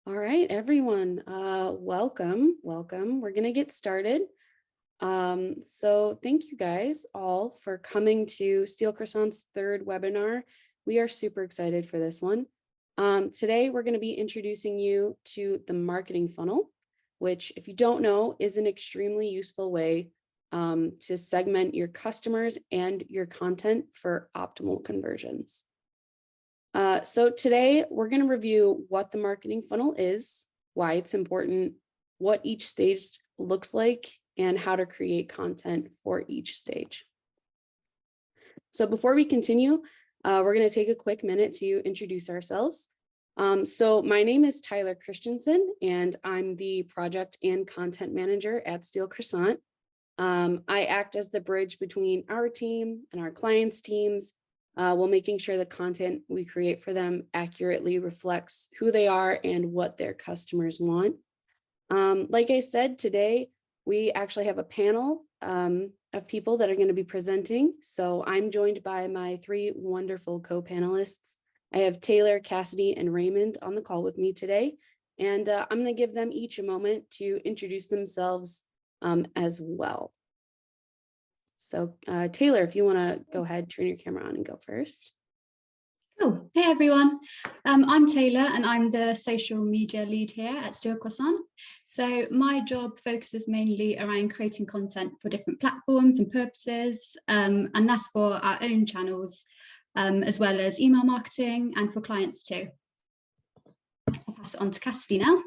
All right, everyone, welcome. We're going to get started. So thank you guys all for coming to Steel Croissant's third webinar. We are super excited for this one. Today, we're going to be introducing you to the marketing funnel, which, if you don't know, is an extremely useful way to segment your customers and your content for optimal conversions. So today we're going to review what the marketing funnel is, why it's important, what each stage looks like, and how to create content for each stage. So before we continue, we're going to take a quick minute to introduce ourselves. So my name is Tyler Christensen, and I'm the project and content manager at Steel Croissant. I act as the bridge between our team and our clients' teams, while making sure the content we create for them accurately reflects who they are and what their customers want. Like I said, today we actually have a panel of people that are going to be presenting. So I'm joined by my three wonderful co-panelists. I have Taylor, Cassidy, and Raymond on the call with me today. And I'm going to give them each a moment to introduce themselves as well. So Taylor, if you want to go ahead, turn your camera on and go first. Cool. Hey everyone, I'm Taylor and I'm the social media lead here at Steel Croissant. So my job focuses mainly around creating content for different platforms and purposes, and that's for our own channels, as well as email marketing and for clients too. I'll pass it on to Cassidy now.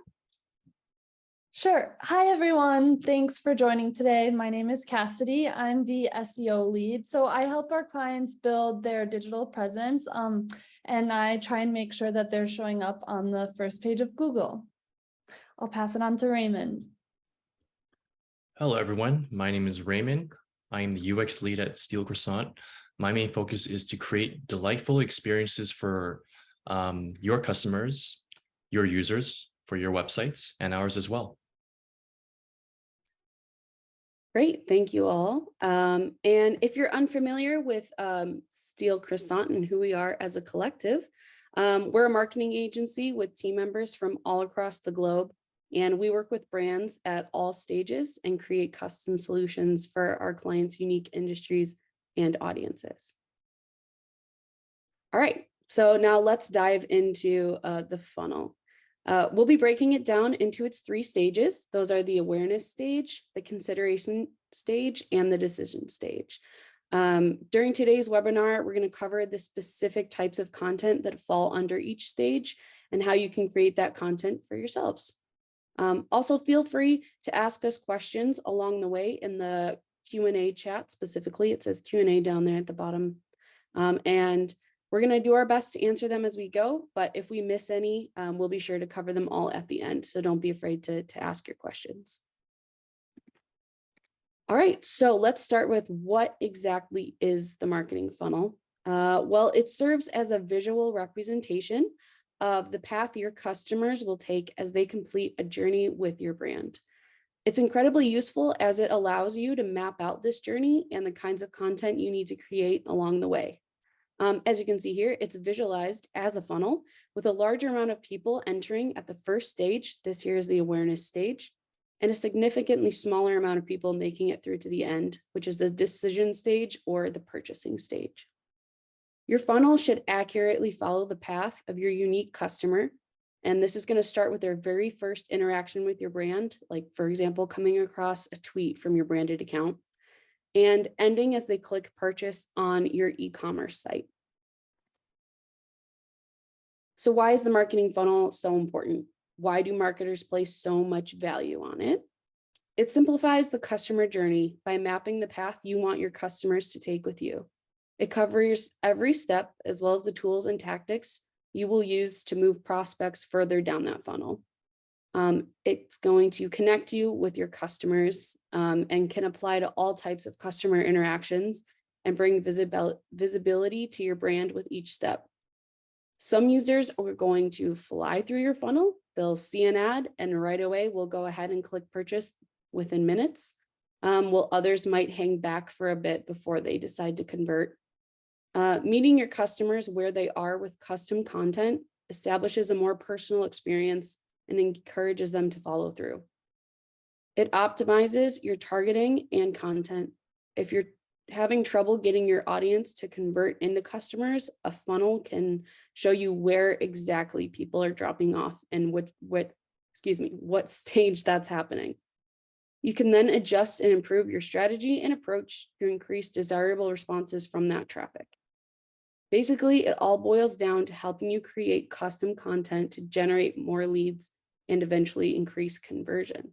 Sure. Hi, everyone. Thanks for joining today. My name is Cassidy. I'm the SEO lead. So I help our clients build their digital presence, and I try and make sure that they're showing up on the first page of Google. I'll pass it on to Raymond. Hello, everyone. My name is Raymond. I am the UX lead at Steel Croissant. My main focus is to create delightful experiences for your customers, your users, for your websites, and ours as well. Great, thank you all. And if you're unfamiliar with Steel Croissant and who we are as a collective, we're a marketing agency with team members from all across the globe, and we work with brands at all stages and create custom solutions for our clients' unique industries and audiences. All right, so now let's dive into the funnel. We'll be breaking it down into its three stages. Those are the awareness stage, the consideration stage, and the decision stage. During today's webinar, we're going to cover the specific types of content that fall under each stage and how you can create that content for yourselves. Also, feel free to ask us questions along the way in the Q&A chat. Specifically, it says Q&A down there at the bottom. And we're going to do our best to answer them as we go, but if we miss any, we'll be sure to cover them all at the end. So don't be afraid to ask your questions. All right, so let's start with what exactly is the marketing funnel? Well, it serves as a visual representation of the path your customers will take as they complete a journey with your brand. It's incredibly useful as it allows you to map out this journey and the kinds of content you need to create along the way. As you can see here, it's visualized as a funnel with a larger amount of people entering at the first stage. This here is the awareness stage, and a significantly smaller amount of people making it through to the end, which is the decision stage or the purchasing stage. Your funnel should accurately follow the path of your unique customer. And this is going to start with their very first interaction with your brand, like, for example, coming across a tweet from your branded account, and ending as they click purchase on your e-commerce site. So why is the marketing funnel so important? Why do marketers place so much value on it? It simplifies the customer journey by mapping the path you want your customers to take with you. It covers every step, as well as the tools and tactics you will use to move prospects further down that funnel. It's going to connect you with your customers and can apply to all types of customer interactions and bring visibility to your brand with each step. Some users are going to fly through your funnel. They'll see an ad and right away will go ahead and click purchase within minutes, while others might hang back for a bit before they decide to convert. Meeting your customers where they are with custom content establishes a more personal experience and encourages them to follow through. It optimizes your targeting and content. If you're having trouble getting your audience to convert into customers, a funnel can show you where exactly people are dropping off and what stage that's happening. You can then adjust and improve your strategy and approach to increase desirable responses from that traffic. Basically, it all boils down to helping you create custom content to generate more leads and eventually increase conversion.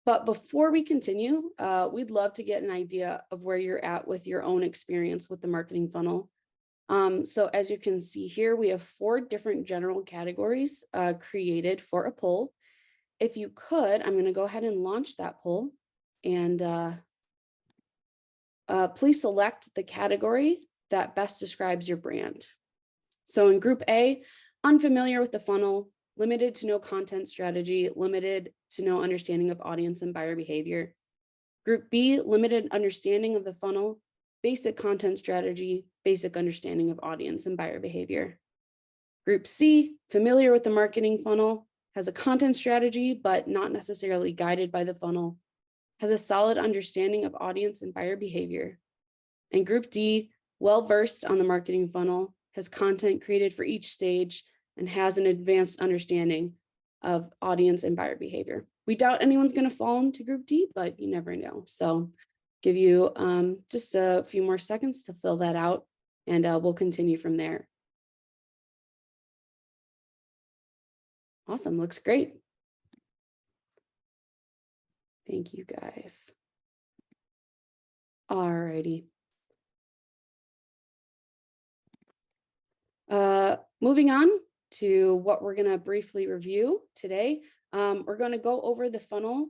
But before we continue, we'd love to get an idea of where you're at with your own experience with the marketing funnel. So as you can see here, we have 4 different general categories created for a poll. If you could, I'm going to go ahead and launch that poll, and please select the category that best describes your brand. So in group A, unfamiliar with the funnel, limited to no content strategy, limited to no understanding of audience and buyer behavior. Group B, limited understanding of the funnel, basic content strategy, basic understanding of audience and buyer behavior. Group C, familiar with the marketing funnel, has a content strategy, but not necessarily guided by the funnel, has a solid understanding of audience and buyer behavior. And group D, well-versed on the marketing funnel, has content created for each stage, and has an advanced understanding of audience and buyer behavior. We doubt anyone's going to fall into group D, but you never know. So give you just a few more seconds to fill that out, and we'll continue from there. Awesome, looks great. Thank you guys. All righty. Moving on to what we're going to briefly review today. We're going to go over the funnel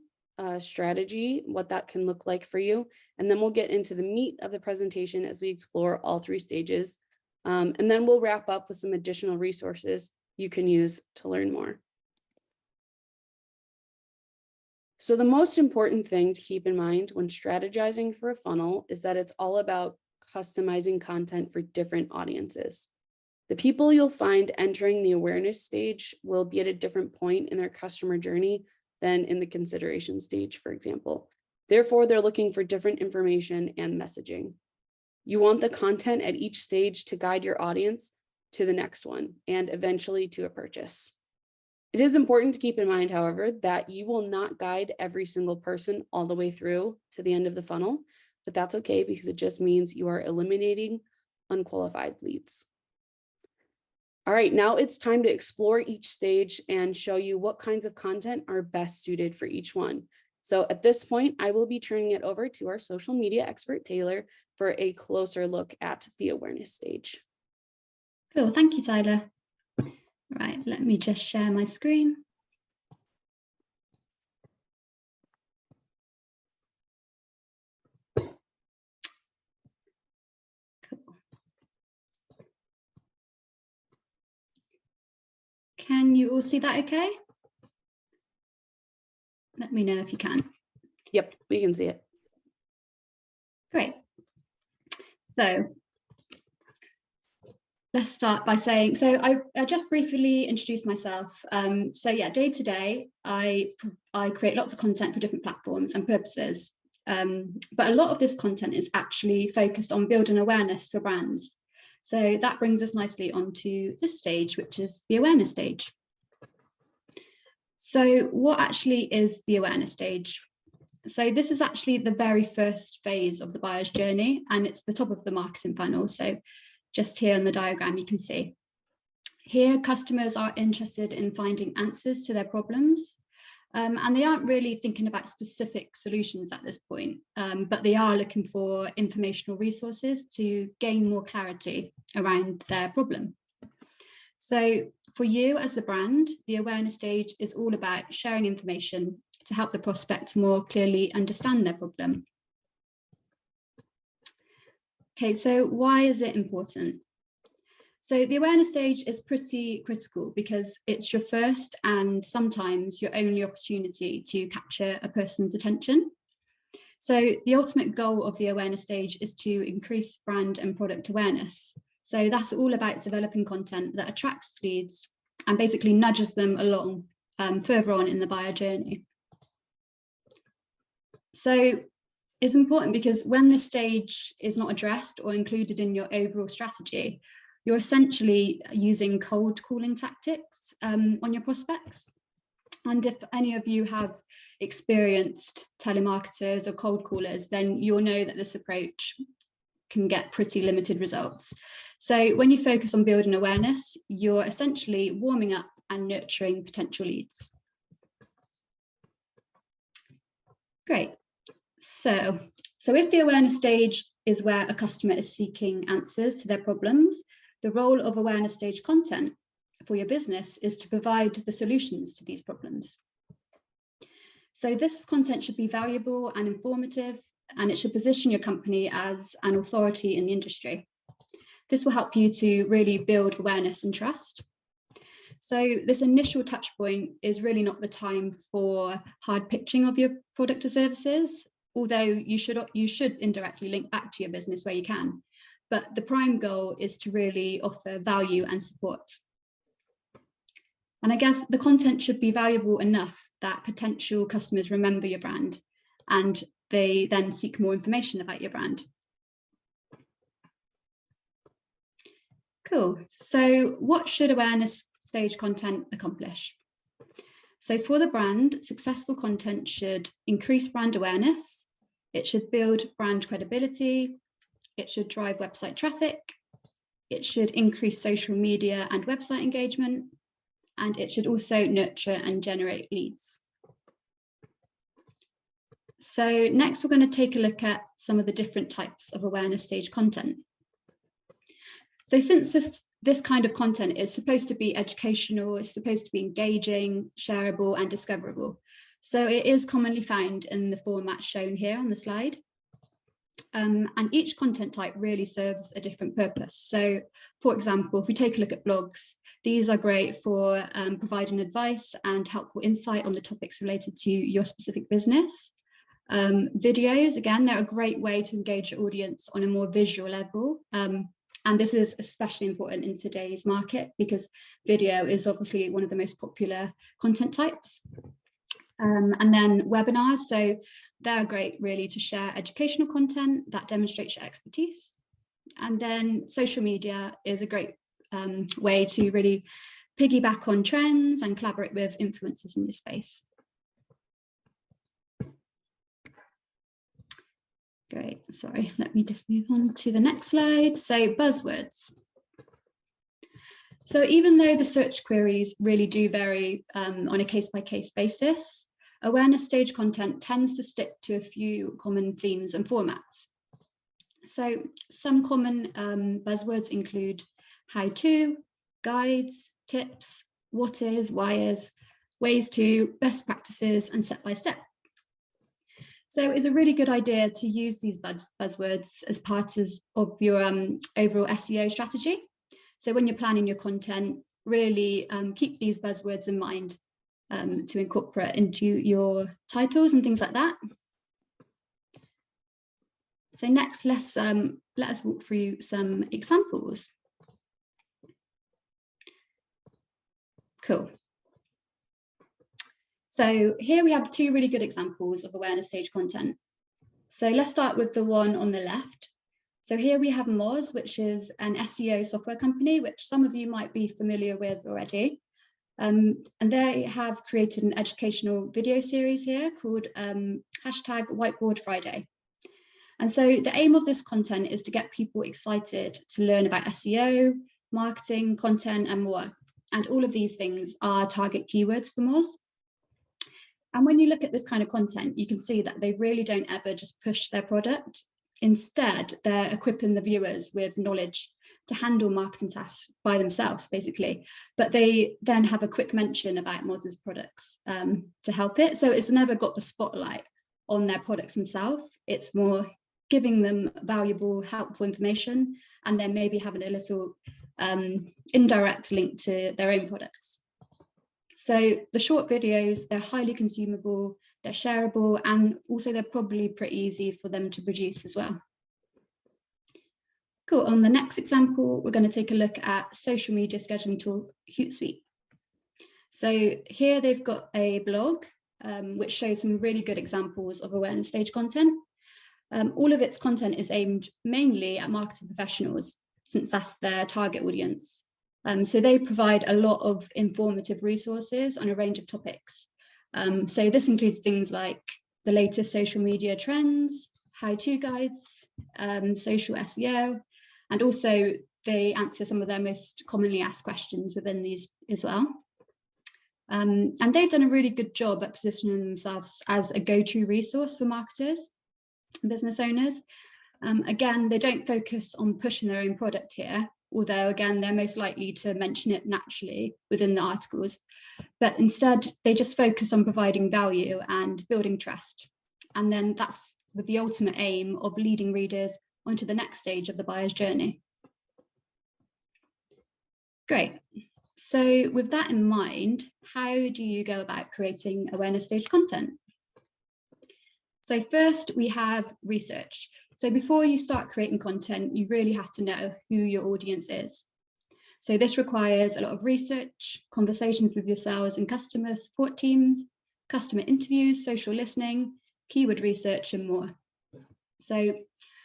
strategy, what that can look like for you, and then we'll get into the meat of the presentation as we explore all 3 stages. And then we'll wrap up with some additional resources you can use to learn more. So the most important thing to keep in mind when strategizing for a funnel is that it's all about customizing content for different audiences. The people you'll find entering the awareness stage will be at a different point in their customer journey than in the consideration stage, for example. Therefore, they're looking for different information and messaging. You want the content at each stage to guide your audience to the next one and eventually to a purchase. It is important to keep in mind, however, that you will not guide every single person all the way through to the end of the funnel, but that's okay because it just means you are eliminating unqualified leads. All right, now it's time to explore each stage and show you what kinds of content are best suited for each one. So at this point, I will be turning it over to our social media expert, Taylor, for a closer look at the awareness stage. Cool, thank you, Tyler. Right, let me just share my screen. Cool. Can you all see that okay? Let me know if you can. Yep, we can see it. Great. So let's start by saying, so I just briefly introduced myself. So yeah, day to day, I create lots of content for different platforms and purposes. But a lot of this content is actually focused on building awareness for brands. So that brings us nicely onto this stage, which is the awareness stage. So what actually is the awareness stage? So this is actually the very first phase of the buyer's journey, and it's the top of the marketing funnel. So just here on the diagram, you can see. Here, customers are interested in finding answers to their problems, and they aren't really thinking about specific solutions at this point, but they are looking for informational resources to gain more clarity around their problem. So for you as the brand, the awareness stage is all about sharing information to help the prospect more clearly understand their problem. Okay, so why is it important? So the awareness stage is pretty critical because it's your first and sometimes your only opportunity to capture a person's attention. So the ultimate goal of the awareness stage is to increase brand and product awareness. So that's all about developing content that attracts leads and basically nudges them along further on in the buyer journey. So it's important because when this stage is not addressed or included in your overall strategy, you're essentially using cold calling tactics on your prospects. And if any of you have experienced telemarketers or cold callers, then you'll know that this approach can get pretty limited results. So when you focus on building awareness, you're essentially warming up and nurturing potential leads. Great. So if the awareness stage is where a customer is seeking answers to their problems, the role of awareness stage content for your business is to provide the solutions to these problems. So this content should be valuable and informative, and it should position your company as an authority in the industry. This will help you to really build awareness and trust. So this initial touch point is really not the time for hard pitching of your product or services, although you should indirectly link back to your business where you can. But the prime goal is to really offer value and support. And I guess the content should be valuable enough that potential customers remember your brand and they then seek more information about your brand. Cool. So what should awareness stage content accomplish? So for the brand, successful content should increase brand awareness. It should build brand credibility. It should drive website traffic. It should increase social media and website engagement. And it should also nurture and generate leads. So next, we're going to take a look at some of the different types of awareness stage content. So since this kind of content is supposed to be educational, it's supposed to be engaging, shareable, and discoverable. So it is commonly found in the format shown here on the slide. And each content type really serves a different purpose. So for example, if we take a look at blogs, these are great for providing advice and helpful insight on the topics related to your specific business. Videos, again, they're a great way to engage your audience on a more visual level. And this is especially important in today's market because video is obviously one of the most popular content types. And then webinars, so they're great really to share educational content that demonstrates your expertise. And then social media is a great way to really piggyback on trends and collaborate with influencers in your space. Great, sorry, let me just move on to the next slide. So buzzwords. So even though the search queries really do vary on a case-by-case basis, awareness stage content tends to stick to a few common themes and formats. So some common buzzwords include how-to, guides, tips, what is, why is, ways to, best practices, and step-by-step. So it's a really good idea to use these buzzwords as part of your overall SEO strategy. So when you're planning your content, really keep these buzzwords in mind to incorporate into your titles and things like that. So next, let us walk through some examples. Cool. So here we have two really good examples of awareness stage content. So let's start with the one on the left. So here we have Moz, which is an SEO software company, which some of you might be familiar with already. And they have created an educational video series here called #Whiteboard Friday. And so the aim of this content is to get people excited to learn about SEO, marketing, content, and more. And all of these things are target keywords for Moz. And when you look at this kind of content, you can see that they really don't ever just push their product. Instead, they're equipping the viewers with knowledge to handle marketing tasks by themselves, basically. But they then have a quick mention about Moz's products to help it. So it's never got the spotlight on their products themselves. It's more giving them valuable, helpful information, and then maybe having a little indirect link to their own products. So the short videos, they're highly consumable, they're shareable, and also they're probably pretty easy for them to produce as well. Cool, on the next example, we're going to take a look at social media scheduling tool Hootsuite. So here they've got a blog which shows some really good examples of awareness stage content. All of its content is aimed mainly at marketing professionals, since that's their target audience. So they provide a lot of informative resources on a range of topics. So this includes things like the latest social media trends, how-to guides, social SEO, and also they answer some of their most commonly asked questions within these as well. And they've done a really good job at positioning themselves as a go-to resource for marketers and business owners. Again, they don't focus on pushing their own product here, although again, they're most likely to mention it naturally within the articles. But instead, they just focus on providing value and building trust. And then that's with the ultimate aim of leading readers onto the next stage of the buyer's journey. Great. So with that in mind, how do you go about creating awareness stage content? So first we have research. So before you start creating content, you really have to know who your audience is. So this requires a lot of research, conversations with your sales and customer support teams, customer interviews, social listening, keyword research, and more. So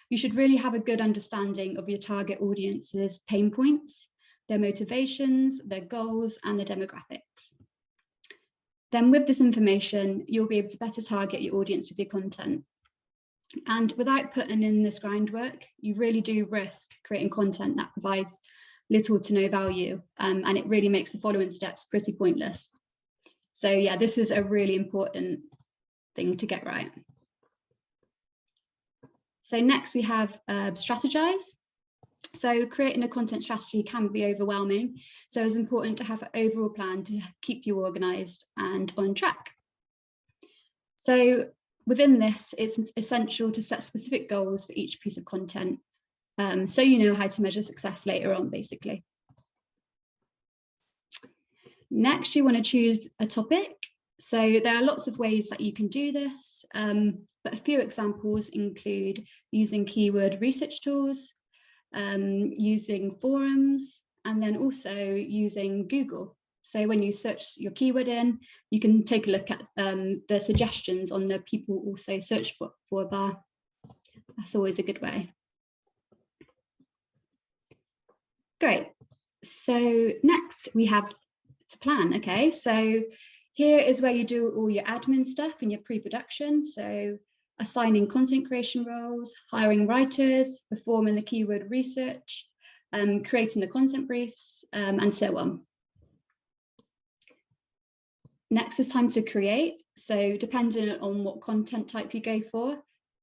you should really have a good understanding of your target audience's pain points, their motivations, their goals, and their demographics. Then with this information, you'll be able to better target your audience with your content. And without putting in this groundwork, you really do risk creating content that provides little to no value, and it really makes the following steps pretty pointless. So yeah, this is a really important thing to get right. So next we have strategize. So creating a content strategy can be overwhelming. So it's important to have an overall plan to keep you organized and on track. So within this, it's essential to set specific goals for each piece of content, so you know how to measure success later on, basically. Next, you want to choose a topic. So there are lots of ways that you can do this, but a few examples include using keyword research tools, using forums, and then also using Google. So when you search your keyword in, you can take a look at the suggestions on the people also search for bar. That's always a good way. Great. So next we have to plan. Okay, so here is where you do all your admin stuff in your pre-production. So assigning content creation roles, hiring writers, performing the keyword research, creating the content briefs, and so on. Next is time to create. So depending on what content type you go for,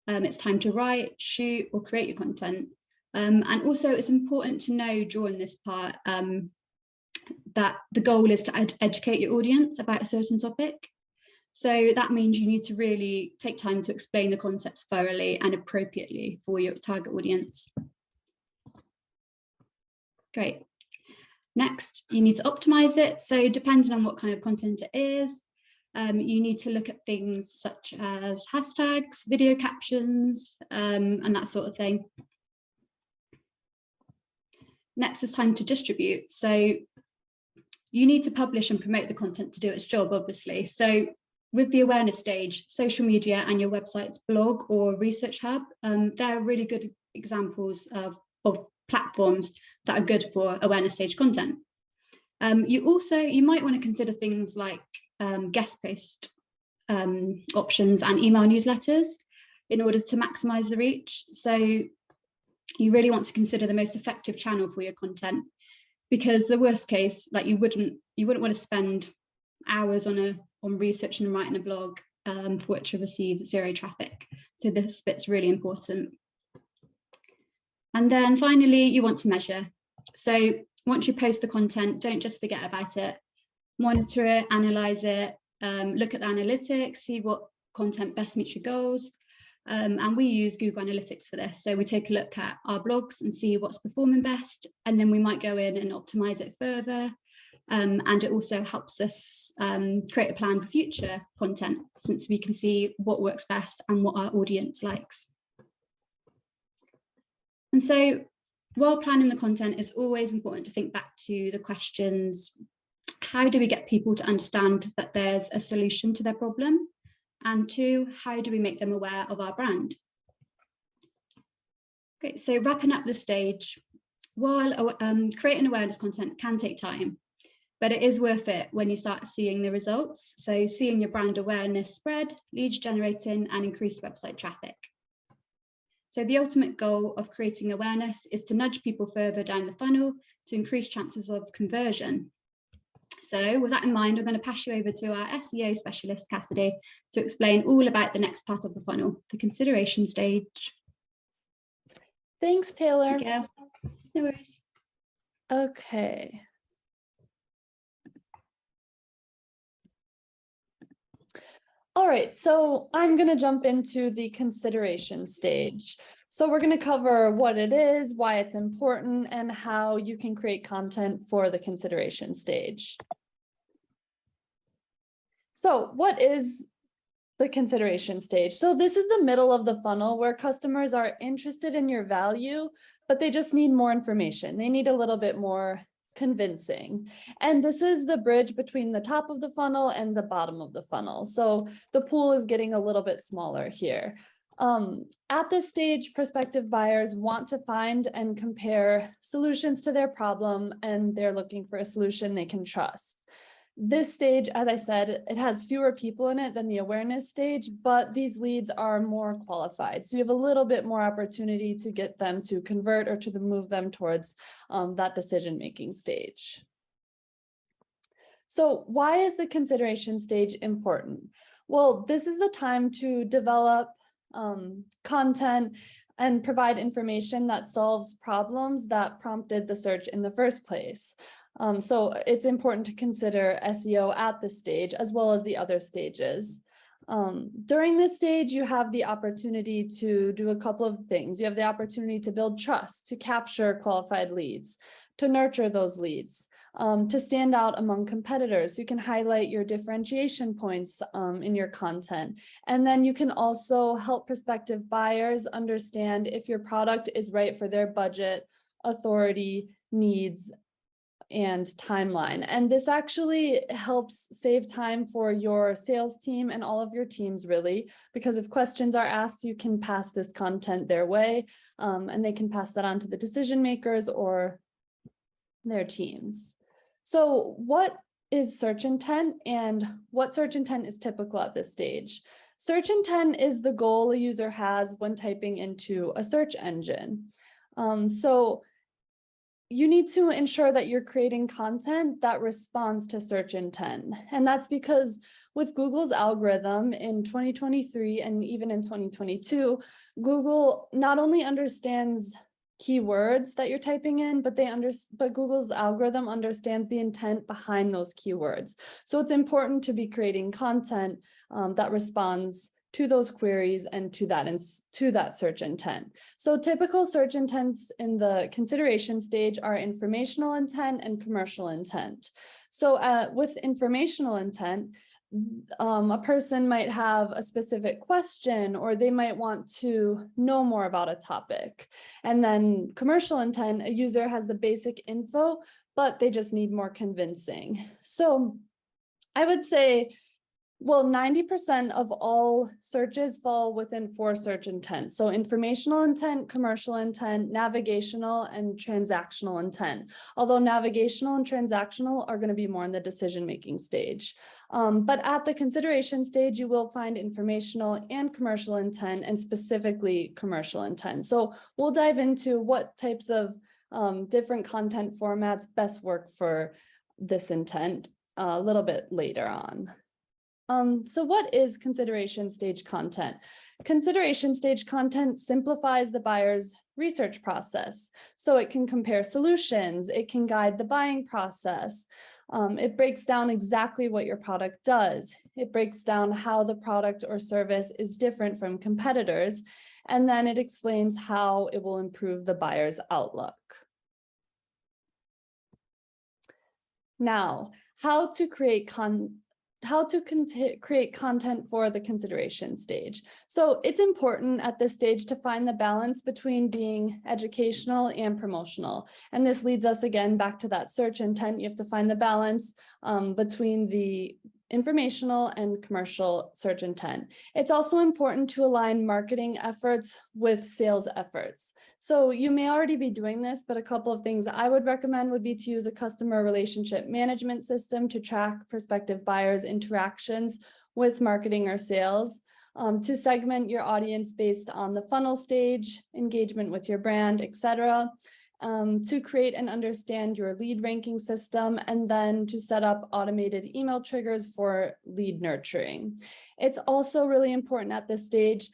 it's time to write, shoot, or create your content. And also it's important to know during this part that the goal is to educate your audience about a certain topic. So that means you need to really take time to explain the concepts thoroughly and appropriately for your target audience. Great. Next, you need to optimize it. So depending on what kind of content it is, you need to look at things such as hashtags, video captions, and that sort of thing. Next is time to distribute. So you need to publish and promote the content to do its job, obviously. So with the awareness stage, social media and your website's blog or research hub, they're really good examples of platforms that are good for awareness stage content. You might want to consider things like guest post options and email newsletters in order to maximize the reach. So you really want to consider the most effective channel for your content, because the worst case, like you wouldn't want to spend hours on researching and writing a blog for it to receive zero traffic. So this bit's really important. And then finally, you want to measure. So once you post the content, don't just forget about it. Monitor it, analyze it, look at the analytics, see what content best meets your goals. And we use Google Analytics for this. So we take a look at our blogs and see what's performing best, and then we might go in and optimize it further. And it also helps us create a plan for future content, since we can see what works best and what our audience likes. And so while planning the content, it's always important to think back to the questions: how do we get people to understand that there's a solution to their problem? And 2, how do we make them aware of our brand? Great, so wrapping up the stage, while creating awareness content can take time, but it is worth it when you start seeing the results. So seeing your brand awareness spread, leads generating, and increased website traffic. So the ultimate goal of creating awareness is to nudge people further down the funnel to increase chances of conversion. So with that in mind, I'm going to pass you over to our SEO specialist, Cassidy, to explain all about the next part of the funnel, the consideration stage. Thanks, Taylor. Yeah, no worries. Okay. All right, so I'm going to jump into the consideration stage. So we're going to cover what it is, why it's important, and how you can create content for the consideration stage. So what is the consideration stage? So this is the middle of the funnel where customers are interested in your value, but they just need more information. They need a little bit more convincing. And this is the bridge between the top of the funnel and the bottom of the funnel. So the pool is getting a little bit smaller here. At this stage, prospective buyers want to find and compare solutions to their problem, and they're looking for a solution they can trust. This stage, as I said, it has fewer people in it than the awareness stage, but these leads are more qualified. So you have a little bit more opportunity to get them to convert or to move them towards that decision-making stage. So why is the consideration stage important? Well, this is the time to develop content and provide information that solves problems that prompted the search in the first place. So it's important to consider SEO at this stage as well as the other stages. During this stage, you have the opportunity to do a couple of things. You have the opportunity to build trust, to capture qualified leads, to nurture those leads, to stand out among competitors. You can highlight your differentiation points in your content. And then you can also help prospective buyers understand if your product is right for their budget, authority, needs, and timeline. And this actually helps save time for your sales team and all of your teams, really, because if questions are asked, you can pass this content their way, and they can pass that on to the decision makers or their teams. So what is search intent, and what search intent is typical at this stage? Search intent is the goal a user has when typing into a search engine. So you need to ensure that you're creating content that responds to search intent. And that's because with Google's algorithm in 2023 and even in 2022, Google not only understands keywords that you're typing in, but Google's algorithm understands the intent behind those keywords. So it's important to be creating content that responds to those queries and to that search intent. So typical search intents in the consideration stage are informational intent and commercial intent. So with informational intent, a person might have a specific question, or they might want to know more about a topic. And then commercial intent, a user has the basic info, but they just need more convincing. So I would say, well, 90% of all searches fall within 4 search intents. So informational intent, commercial intent, navigational, and transactional intent. Although navigational and transactional are going to be more in the decision-making stage. But at the consideration stage, you will find informational and commercial intent, and specifically commercial intent. So we'll dive into what types of different content formats best work for this intent a little bit later on. So what is consideration stage content? Consideration stage content simplifies the buyer's research process. So it can compare solutions, it can guide the buying process. It breaks down exactly what your product does. It breaks down how the product or service is different from competitors. And then it explains how it will improve the buyer's outlook. Now, how to create create content for the consideration stage. So it's important at this stage to find the balance between being educational and promotional. And this leads us again back to that search intent. You have to find the balance between the informational and commercial search intent. It's also important to align marketing efforts with sales efforts. So you may already be doing this, but a couple of things I would recommend would be to use a customer relationship management system to track prospective buyers' interactions with marketing or sales, to segment your audience based on the funnel stage, engagement with your brand, etc. To create and understand your lead ranking system, and then to set up automated email triggers for lead nurturing. It's also really important at this stage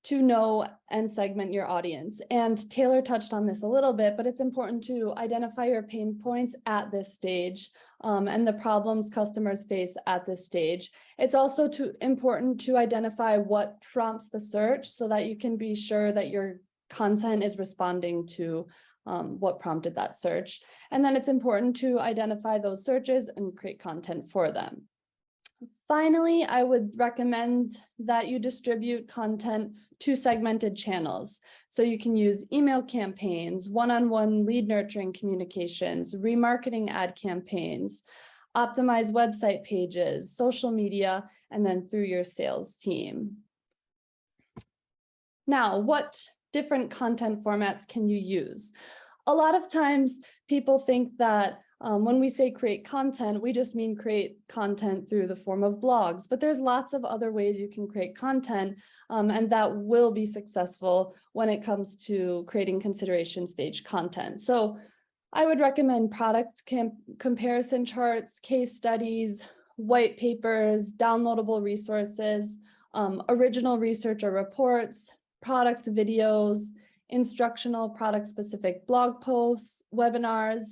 to know and segment your audience. And Taylor touched on this a little bit, but it's important to identify your pain points at this stage and the problems customers face at this stage. It's also important to identify what prompts the search so that you can be sure that your content is responding to what prompted that search. And then it's important to identify those searches and create content for them. Finally, I would recommend that you distribute content to segmented channels. So you can use email campaigns, one-on-one lead nurturing communications, remarketing ad campaigns, optimize website pages, social media, and then through your sales team. Now, what different content formats can you use? A lot of times people think that when we say create content, we just mean create content through the form of blogs, but there's lots of other ways you can create content and that will be successful when it comes to creating consideration stage content. So I would recommend product comparison charts, case studies, white papers, downloadable resources, original research or reports, product videos, instructional product-specific blog posts, webinars,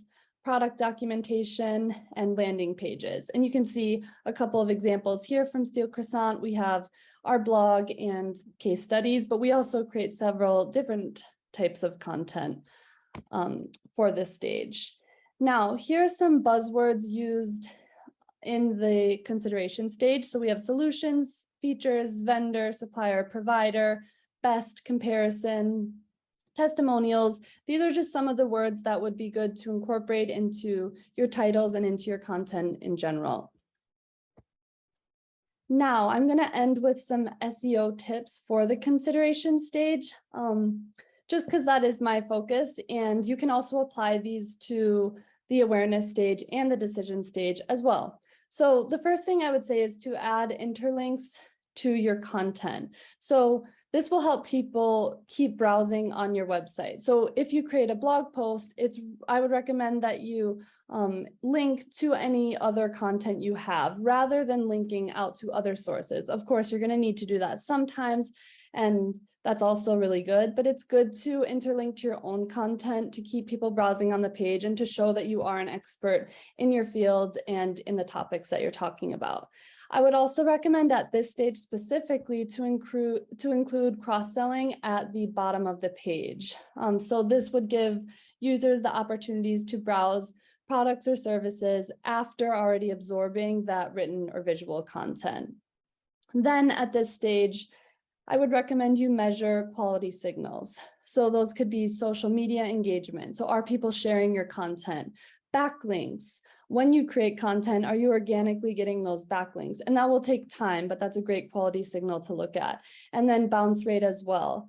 product documentation, and landing pages. And you can see a couple of examples here from Steel Croissant. We have our blog and case studies, but we also create several different types of content for this stage. Now, here are some buzzwords used in the consideration stage. So we have solutions, features, vendor, supplier, provider, best, comparison, testimonials. These are just some of the words that would be good to incorporate into your titles and into your content in general. Now, I'm going to end with some SEO tips for the consideration stage, just because that is my focus. And you can also apply these to the awareness stage and the decision stage as well. So the first thing I would say is to add interlinks to your content. So this will help people keep browsing on your website. So if you create a blog post, I would recommend that you link to any other content you have rather than linking out to other sources. Of course, you're going to need to do that sometimes, and that's also really good, but it's good to interlink to your own content to keep people browsing on the page and to show that you are an expert in your field and in the topics that you're talking about. I would also recommend at this stage specifically to include cross-selling at the bottom of the page. So this would give users the opportunities to browse products or services after already absorbing that written or visual content. Then at this stage, I would recommend you measure quality signals. So those could be social media engagement. So are people sharing your content? Backlinks. When you create content, are you organically getting those backlinks? And that will take time, but that's a great quality signal to look at. And then bounce rate as well.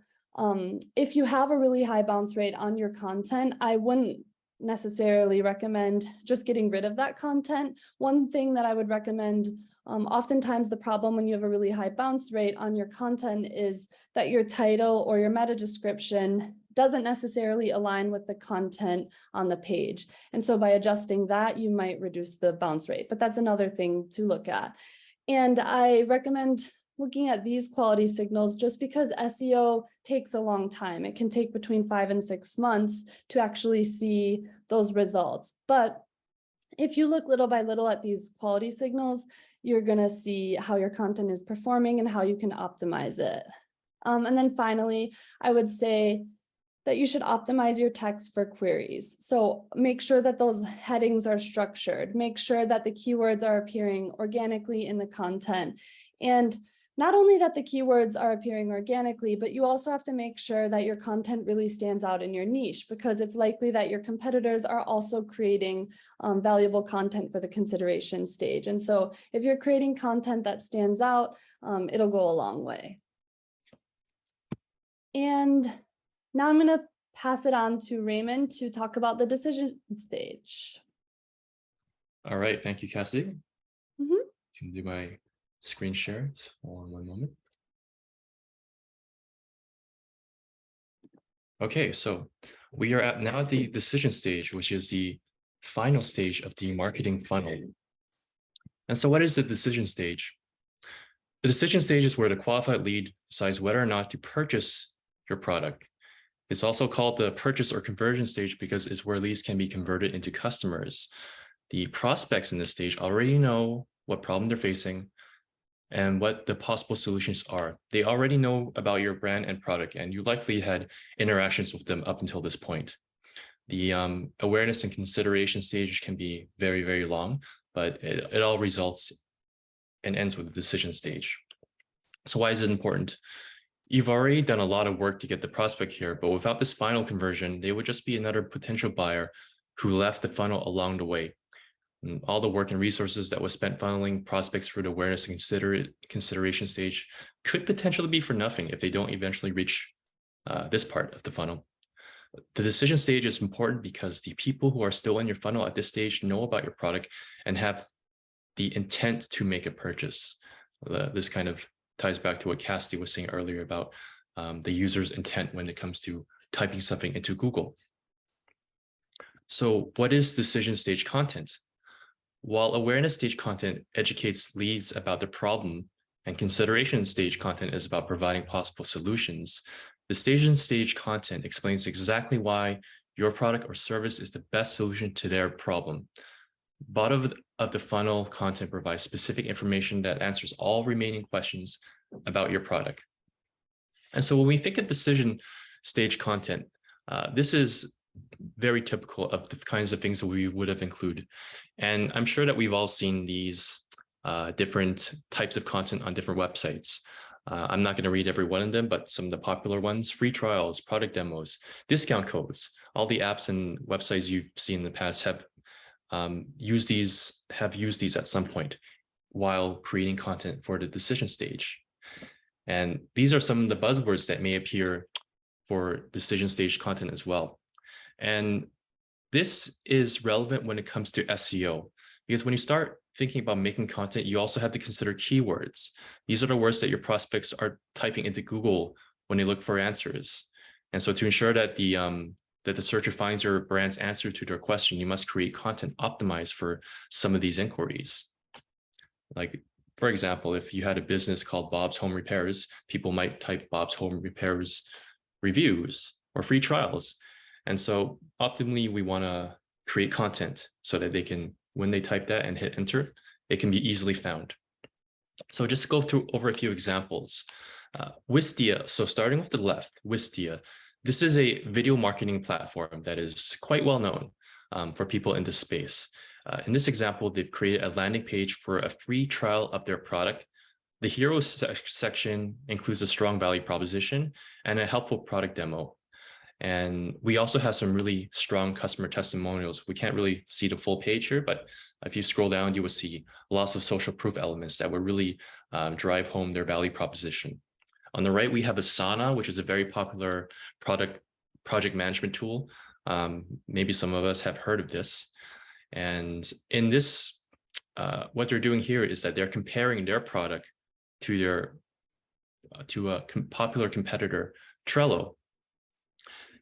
If you have a really high bounce rate on your content, I wouldn't necessarily recommend just getting rid of that content. One thing that I would recommend, oftentimes the problem when you have a really high bounce rate on your content is that your title or your meta description doesn't necessarily align with the content on the page. And so by adjusting that, you might reduce the bounce rate, but that's another thing to look at. And I recommend looking at these quality signals just because SEO takes a long time. It can take between 5 and 6 months to actually see those results. But if you look little by little at these quality signals, you're going to see how your content is performing and how you can optimize it. And then finally, I would say that you should optimize your text for queries. So make sure that those headings are structured, make sure that the keywords are appearing organically in the content. And not only that the keywords are appearing organically, but you also have to make sure that your content really stands out in your niche, because it's likely that your competitors are also creating valuable content for the consideration stage. And so if you're creating content that stands out, it'll go a long way. And now I'm going to pass it on to Raymond to talk about the decision stage. All right, thank you, Cassidy. Mhm. Can do my screen share. Hold on one moment. Okay, so we are now at the decision stage, which is the final stage of the marketing funnel. And so what is the decision stage? The decision stage is where the qualified lead decides whether or not to purchase your product. It's also called the purchase or conversion stage because it's where leads can be converted into customers. The prospects in this stage already know what problem they're facing and what the possible solutions are. They already know about your brand and product, and you likely had interactions with them up until this point. The awareness and consideration stage can be very, very long, but it all results and ends with the decision stage. So why is it important? You've already done a lot of work to get the prospect here, but without this final conversion, they would just be another potential buyer who left the funnel along the way. And all the work and resources that was spent funneling prospects through the awareness and consideration stage could potentially be for nothing if they don't eventually reach this part of the funnel. The decision stage is important because the people who are still in your funnel at this stage know about your product and have the intent to make a purchase. This kind of ties back to what Cassidy was saying earlier about the user's intent when it comes to typing something into Google. So what is decision stage content? While awareness stage content educates leads about the problem and consideration stage content is about providing possible solutions, decision stage content explains exactly why your product or service is the best solution to their problem. Bottom of the funnel content provides specific information that answers all remaining questions about your product. And so when we think of decision stage content, this is very typical of the kinds of things that we would have included. And I'm sure that we've all seen these different types of content on different websites. I'm not going to read every one of them, but some of the popular ones: free trials, product demos, discount codes. All the apps and websites you've seen in the past have used these at some point while creating content for the decision stage. And these are some of the buzzwords that may appear for decision stage content as well. And this is relevant when it comes to SEO, because when you start thinking about making content, you also have to consider keywords. These are the words that your prospects are typing into Google when they look for answers. And so to ensure that the searcher finds your brand's answer to their question, you must create content optimized for some of these inquiries. Like, for example, if you had a business called Bob's Home Repairs, people might type Bob's Home Repairs reviews or free trials. And so optimally, we want to create content so that they can, when they type that and hit enter, it can be easily found. So just go through over a few examples. Wistia, so starting with the left, Wistia. This is a video marketing platform that is quite well known for people in this space. In this example, they've created a landing page for a free trial of their product. The heroes section includes a strong value proposition and a helpful product demo. And we also have some really strong customer testimonials. We can't really see the full page here, but if you scroll down, you will see lots of social proof elements that will really drive home their value proposition. On the right, we have Asana, which is a very popular project management tool. Maybe some of us have heard of this. And in this, what they're doing here is that they're comparing their product to a popular competitor, Trello.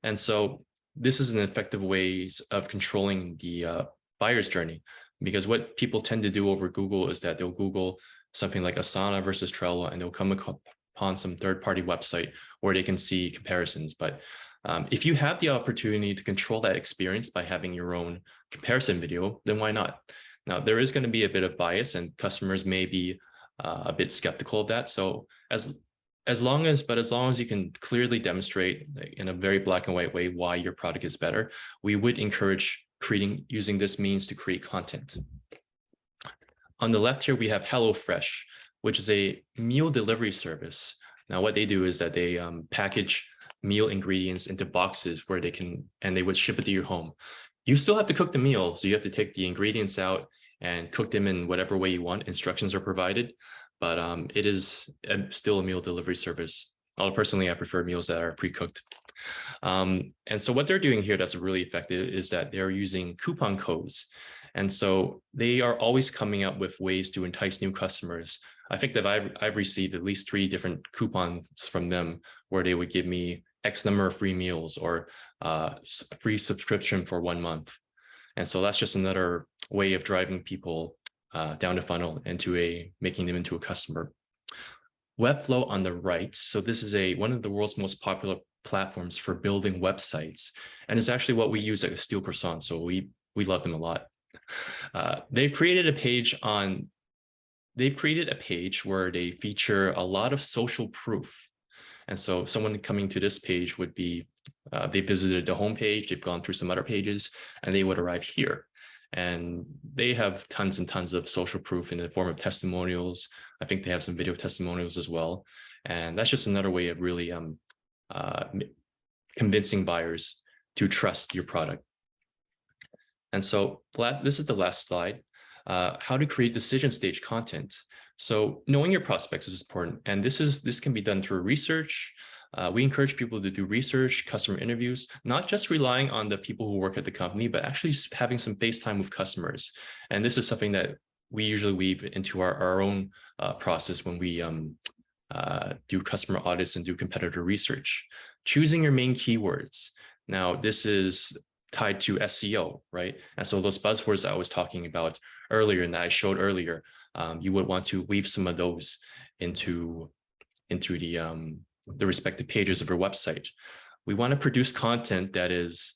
And so this is an effective ways of controlling the buyer's journey, because what people tend to do over Google is that they'll Google something like Asana versus Trello, and they'll come upon some third-party website where they can see comparisons. But if you have the opportunity to control that experience by having your own comparison video, then why not? Now, there is going to be a bit of bias, and customers may be a bit skeptical of that. So as as long as you can clearly demonstrate in a very black and white way why your product is better, we would encourage using this means to create content. On the left here, we have HelloFresh, which is a meal delivery service. Now, what they do is that they package meal ingredients into boxes where they would ship it to your home. You still have to cook the meal, so you have to take the ingredients out and cook them in whatever way you want. Instructions are provided, but it is still a meal delivery service. Personally, I prefer meals that are pre-cooked. And so what they're doing here that's really effective is that they're using coupon codes. And so they are always coming up with ways to entice new customers. I think that I've received at least 3 different coupons from them where they would give me X number of free meals or free subscription for 1 month. And so that's just another way of driving people down the funnel making them into a customer. Webflow on the right. So this is one of the world's most popular platforms for building websites. And it's actually what we use at Steel Croissant. So we love them a lot. They've created a page where they feature a lot of social proof. And so someone coming to this page would be, they visited the homepage, they've gone through some other pages, and they would arrive here. And they have tons and tons of social proof in the form of testimonials. I think they have some video testimonials as well. And that's just another way of really convincing buyers to trust your product. And so this is the last slide, how to create decision stage content. So knowing your prospects is important. And this can be done through research. We encourage people to do research, customer interviews, not just relying on the people who work at the company, but actually having some face time with customers. And this is something that we usually weave into our own process when we do customer audits and do competitor research. Choosing your main keywords. Now, this is tied to SEO, right? And so those buzzwords I was talking about earlier and that I showed earlier, you would want to weave some of those into the respective pages of your website. We want to produce content that is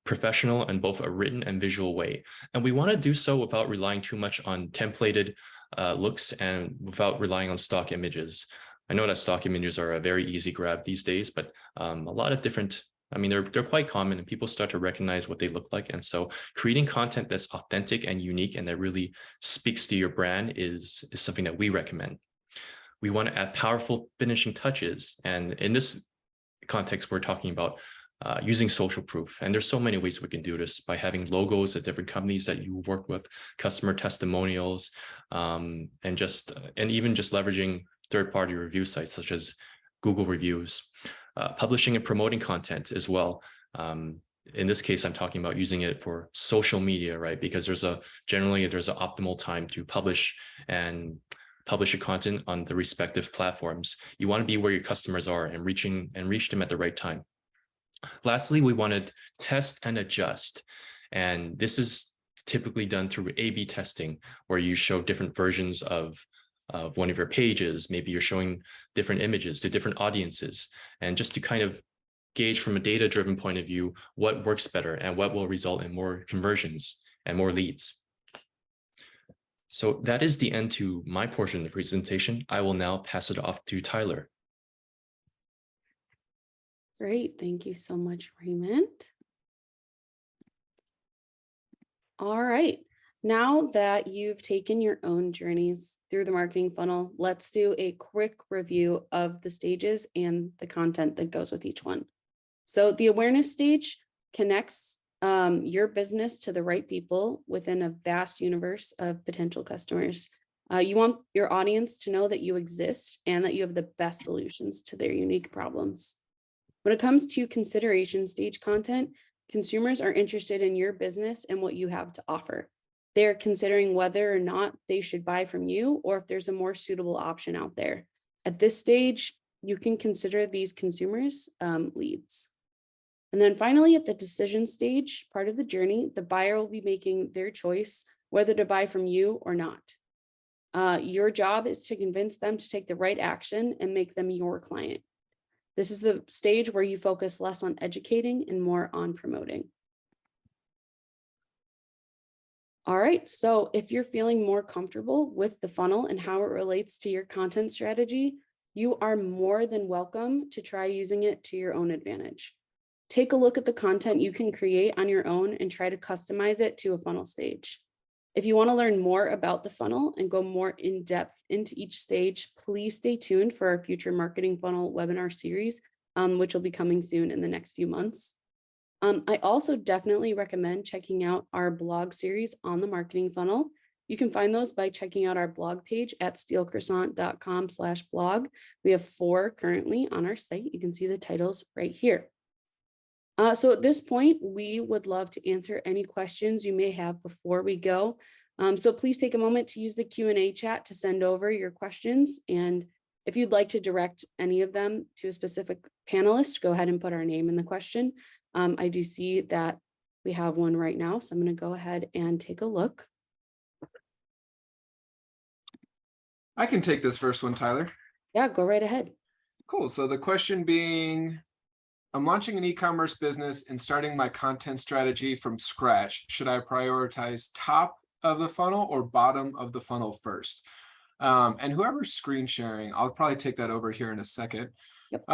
professional in both a written and visual way. And we want to do so without relying too much on templated looks and without relying on stock images. I know that stock images are a very easy grab these days, but a lot of different, they're quite common and people start to recognize what they look like. And so creating content that's authentic and unique and that really speaks to your brand is something that we recommend. We want to add powerful finishing touches. And in this context, we're talking about using social proof. And there's so many ways we can do this by having logos at different companies that you work with, customer testimonials, and even just leveraging third-party review sites such as Google reviews, publishing and promoting content as well. In this case, I'm talking about using it for social media, right? Because generally there's an optimal time to publish your content on the respective platforms. You want to be where your customers are and reach them at the right time. Lastly, we want to test and adjust. And this is typically done through A/B testing, where you show different versions of one of your pages. Maybe you're showing different images to different audiences, and just to kind of gauge from a data-driven point of view, what works better and what will result in more conversions and more leads. So that is the end to my portion of the presentation. I will now pass it off to Tyler. Great, thank you so much, Raymond. All right, now that you've taken your own journeys through the marketing funnel, let's do a quick review of the stages and the content that goes with each one. So the awareness stage connects your business to the right people within a vast universe of potential customers. You want your audience to know that you exist and that you have the best solutions to their unique problems. When it comes to consideration stage content, consumers are interested in your business and what you have to offer. They're considering whether or not they should buy from you or if there's a more suitable option out there. At this stage, you can consider these consumers leads. And then finally, at the decision stage, part of the journey, the buyer will be making their choice whether to buy from you or not. Your job is to convince them to take the right action and make them your client. This is the stage where you focus less on educating and more on promoting. All right, so if you're feeling more comfortable with the funnel and how it relates to your content strategy, you are more than welcome to try using it to your own advantage. Take a look at the content you can create on your own and try to customize it to a funnel stage. If you want to learn more about the funnel and go more in depth into each stage, please stay tuned for our future marketing funnel webinar series, which will be coming soon in the next few months. I also definitely recommend checking out our blog series on the marketing funnel. You can find those by checking out our blog page at steelcroissant.com/blog. We have 4 currently on our site. You can see the titles right here. So at this point, we would love to answer any questions you may have before we go. So please take a moment to use the Q&A chat to send over your questions. And if you'd like to direct any of them to a specific panelist, go ahead and put our name in the question. I do see that we have one right now, so I'm going to go ahead and take a look. I can take this first one, Tyler. Yeah, go right ahead. Cool. So the question being, I'm launching an e-commerce business and starting my content strategy from scratch. Should I prioritize top of the funnel or bottom of the funnel first? And whoever's screen sharing, I'll probably take that over here in a second. Yep.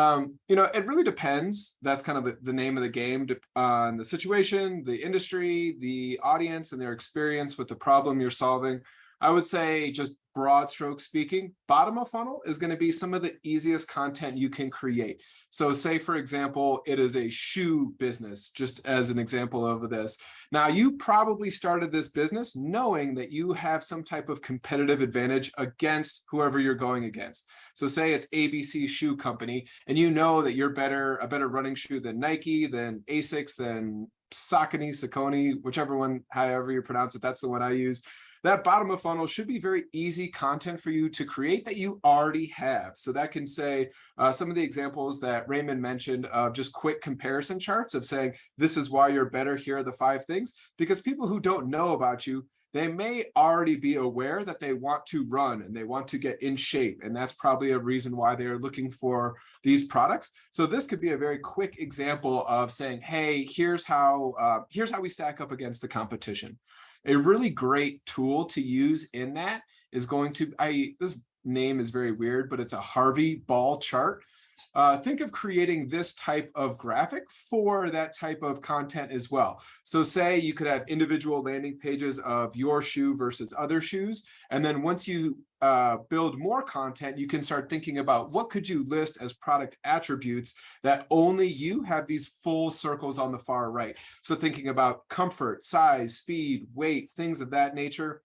It really depends. That's kind of the name of the game on the situation, the industry, the audience, and their experience with the problem you're solving. I would say, just broad stroke speaking, bottom of funnel is going to be some of the easiest content you can create. So say, for example, it is a shoe business, just as an example of this. Now, you probably started this business knowing that you have some type of competitive advantage against whoever you're going against. So say it's ABC Shoe Company, and you know that you're a better running shoe than Nike, than Asics, than Saucony, whichever one, however you pronounce it, that's the one I use. That bottom of funnel should be very easy content for you to create that you already have. So that can say some of the examples that Raymond mentioned of just quick comparison charts of saying, this is why you're better. Here are the 5 things, because people who don't know about you, they may already be aware that they want to run and they want to get in shape. And that's probably a reason why they're looking for these products. So this could be a very quick example of saying, hey, here's how we stack up against the competition. A really great tool to use in that is going to, this name is very weird, but it's a Harvey ball chart. Think of creating this type of graphic for that type of content as well. So say you could have individual landing pages of your shoe versus other shoes. And then once you build more content, you can start thinking about what could you list as product attributes that only you have these full circles on the far right. So thinking about comfort, size, speed, weight, things of that nature.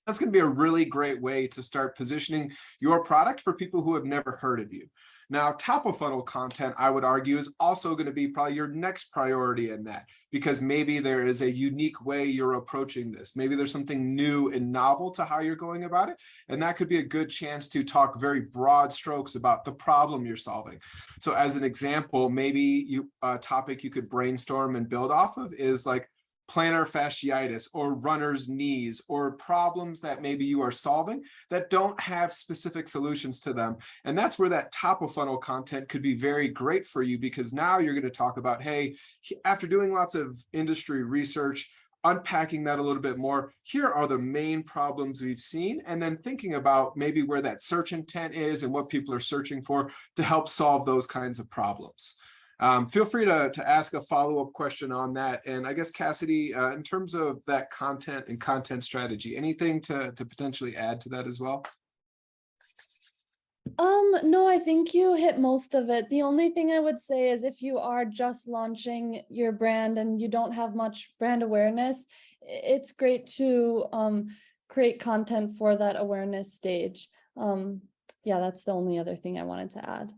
That's going to be a really great way to start positioning your product for people who have never heard of you. Now, top of funnel content, I would argue, is also going to be probably your next priority in that, because maybe there is a unique way you're approaching this. Maybe there's something new and novel to how you're going about it. And that could be a good chance to talk very broad strokes about the problem you're solving. So as an example, maybe a topic you could brainstorm and build off of is like plantar fasciitis or runner's knees, or problems that maybe you are solving that don't have specific solutions to them. And that's where that top of funnel content could be very great for you, because now you're going to talk about, hey, after doing lots of industry research, unpacking that a little bit more, here are the main problems we've seen, and then thinking about maybe where that search intent is and what people are searching for to help solve those kinds of problems. Feel free to ask a follow-up question on that. And I guess, Cassidy, in terms of that content and content strategy, anything to potentially add to that as well? No, I think you hit most of it. The only thing I would say is if you are just launching your brand and you don't have much brand awareness, it's great to create content for that awareness stage. Yeah, that's the only other thing I wanted to add.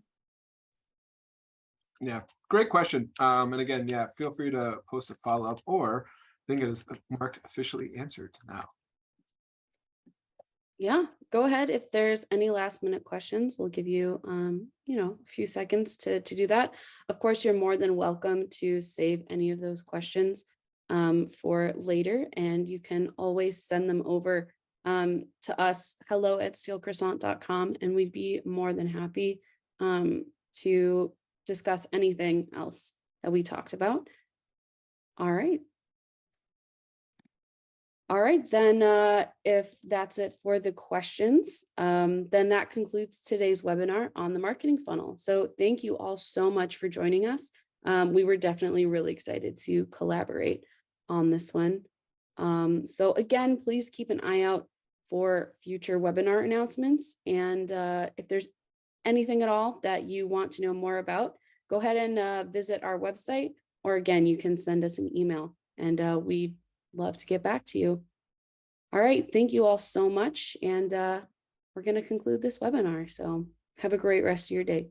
Yeah, great question. And again, yeah, feel free to post a follow-up, or I think it is marked officially answered now. Yeah, go ahead. If there's any last minute questions, we'll give you, a few seconds to do that. Of course, you're more than welcome to save any of those questions for later, and you can always send them over to us, hello@steelcroissant.com, and we'd be more than happy to discuss anything else that we talked about. All right. All right, then if that's it for the questions, then that concludes today's webinar on the marketing funnel. So thank you all so much for joining us. We were definitely really excited to collaborate on this one. So again, please keep an eye out for future webinar announcements. And if there's anything at all that you want to know more about, go ahead and visit our website, or again, you can send us an email, and we'd love to get back to you. All right, thank you all so much. And we're going to conclude this webinar. So have a great rest of your day.